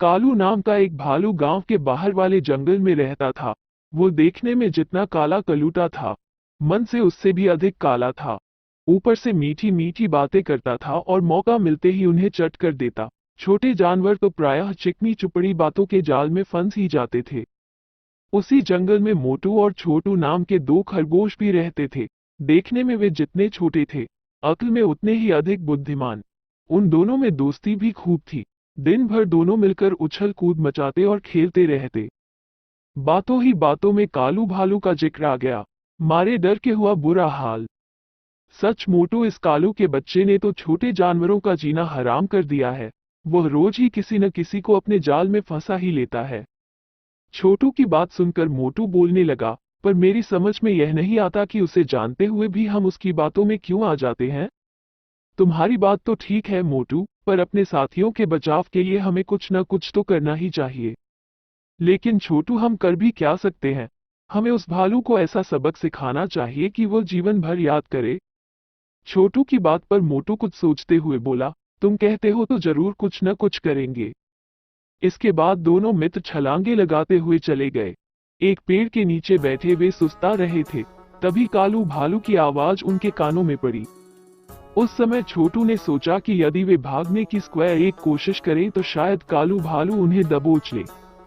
कालू नाम का एक भालू गांव के बाहर वाले जंगल में रहता था। वो देखने में जितना काला कलूटा था, मन से उससे भी अधिक काला था। ऊपर से मीठी मीठी बातें करता था और मौका मिलते ही उन्हें चट कर देता। छोटे जानवर तो प्रायः चिकनी चुपड़ी बातों के जाल में फंस ही जाते थे। उसी जंगल में मोटू और छोटू नाम के दो खरगोश भी रहते थे। देखने में वे जितने छोटे थे, अक्ल में उतने ही अधिक बुद्धिमान। उन दोनों में दोस्ती भी खूब थी। दिन भर दोनों मिलकर उछल कूद मचाते और खेलते रहते। बातों ही बातों में कालू भालू का जिक्र आ गया। मारे डर के हुआ बुरा हाल। सच मोटू, इस कालू के बच्चे ने तो छोटे जानवरों का जीना हराम कर दिया है। वह रोज ही किसी न किसी को अपने जाल में फंसा ही लेता है। छोटू की बात सुनकर मोटू बोलने लगा, पर मेरी समझ में यह नहीं आता कि उसे जानते हुए भी हम उसकी बातों में क्यों आ जाते हैं। तुम्हारी बात तो ठीक है मोटू, पर अपने साथियों के बचाव के लिए हमें कुछ न कुछ तो करना ही चाहिए। लेकिन छोटू, हम कर भी क्या सकते हैं। हमें उस भालू को ऐसा सबक सिखाना चाहिए कि वो जीवन भर याद करे। छोटू की बात पर मोटू कुछ सोचते हुए बोला, तुम कहते हो तो जरूर कुछ न कुछ करेंगे। इसके बाद दोनों मित्र छलांगे लगाते हुए चले गए। एक पेड़ के नीचे बैठे वे सुस्ता रहे थे। तभी कालू भालू की आवाज उनके कानों में पड़ी। उस समय छोटू ने सोचा कि यदि वे भागने की स्क्वायर एक कोशिश करें तो शायद कालू भालू उन्हें दबोच ले।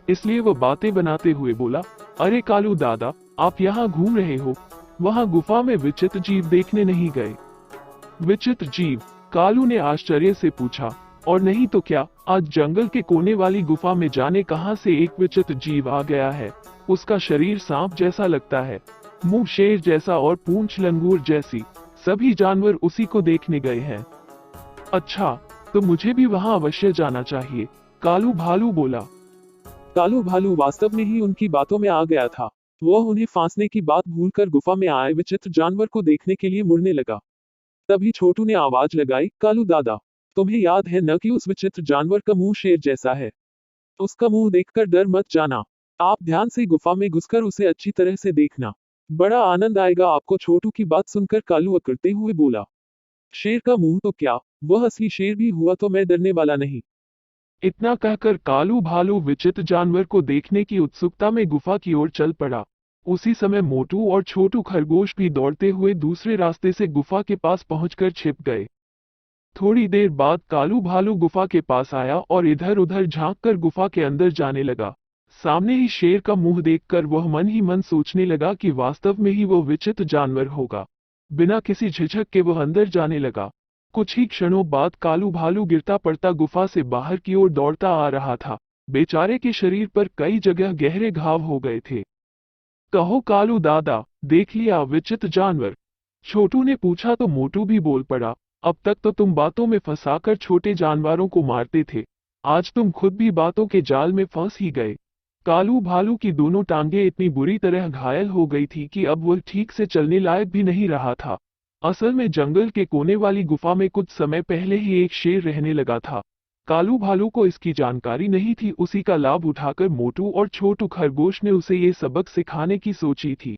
इसलिए वह बातें बनाते हुए बोला, अरे कालू दादा, आप यहाँ घूम रहे हो, वहाँ गुफा में विचित्र जीव देखने नहीं गए? विचित्र जीव? कालू ने आश्चर्य से पूछा। और नहीं तो क्या, आज जंगल के कोने वाली गुफा में जाने कहां से एक विचित्र जीव आ गया है। उसका शरीर सांप जैसा लगता है, मुंह शेर जैसा और पूंछ लंगूर जैसी। सभी जानवर उसी को देखने गए हैं। अच्छा, तो मुझे भी वहां अवश्य जाना चाहिए, कालू भालू बोला। कालू भालू वास्तव में ही उनकी बातों में आ गया था। वह उन्हें फांसने की बात भूलकर गुफा में आए विचित्र जानवर को देखने के लिए मुड़ने लगा। तभी छोटू ने आवाज लगाई, कालू दादा, तुम्हें याद है न कि उस विचित्र जानवर का मुंह शेर जैसा है? उसका मुंह देखकर डर मत जाना। आप ध्यान से गुफा में घुसकर उसे अच्छी तरह से देखना। बड़ा आनंद आएगा आपको। छोटू की बात सुनकर कालू अकड़ते हुए बोला, शेर का मुंह तो क्या, वह असली शेर भी हुआ तो मैं डरने वाला नहीं। इतना कहकर कालू भालू विचित्र जानवर को देखने की उत्सुकता में गुफा की ओर चल पड़ा। उसी समय मोटू और छोटू खरगोश भी दौड़ते हुए दूसरे रास्ते से गुफा के पास पहुंचकर छिप गए। थोड़ी देर बाद कालू भालू गुफा के पास आया और इधर उधर झांककर गुफा के अंदर जाने लगा। सामने ही शेर का मुंह देखकर वह मन ही मन सोचने लगा कि वास्तव में ही वो विचित्र जानवर होगा। बिना किसी झिझक के वह अंदर जाने लगा। कुछ ही क्षणों बाद कालू भालू गिरता पड़ता गुफा से बाहर की ओर दौड़ता आ रहा था। बेचारे के शरीर पर कई जगह गहरे घाव हो गए थे। कहो कालू दादा, देख लिया विचित्र जानवर? छोटू ने पूछा तो मोटू भी बोल पड़ा, अब तक तो तुम बातों में फंसाकर छोटे जानवरों को मारते थे, आज तुम खुद भी बातों के जाल में फंस ही गए। कालू भालू की दोनों टांगें इतनी बुरी तरह घायल हो गई थी कि अब वह ठीक से चलने लायक भी नहीं रहा था। असल में जंगल के कोने वाली गुफा में कुछ समय पहले ही एक शेर रहने लगा था। कालू भालू को इसकी जानकारी नहीं थी। उसी का लाभ उठाकर मोटू और छोटू खरगोश ने उसे ये सबक सिखाने की सोची थी।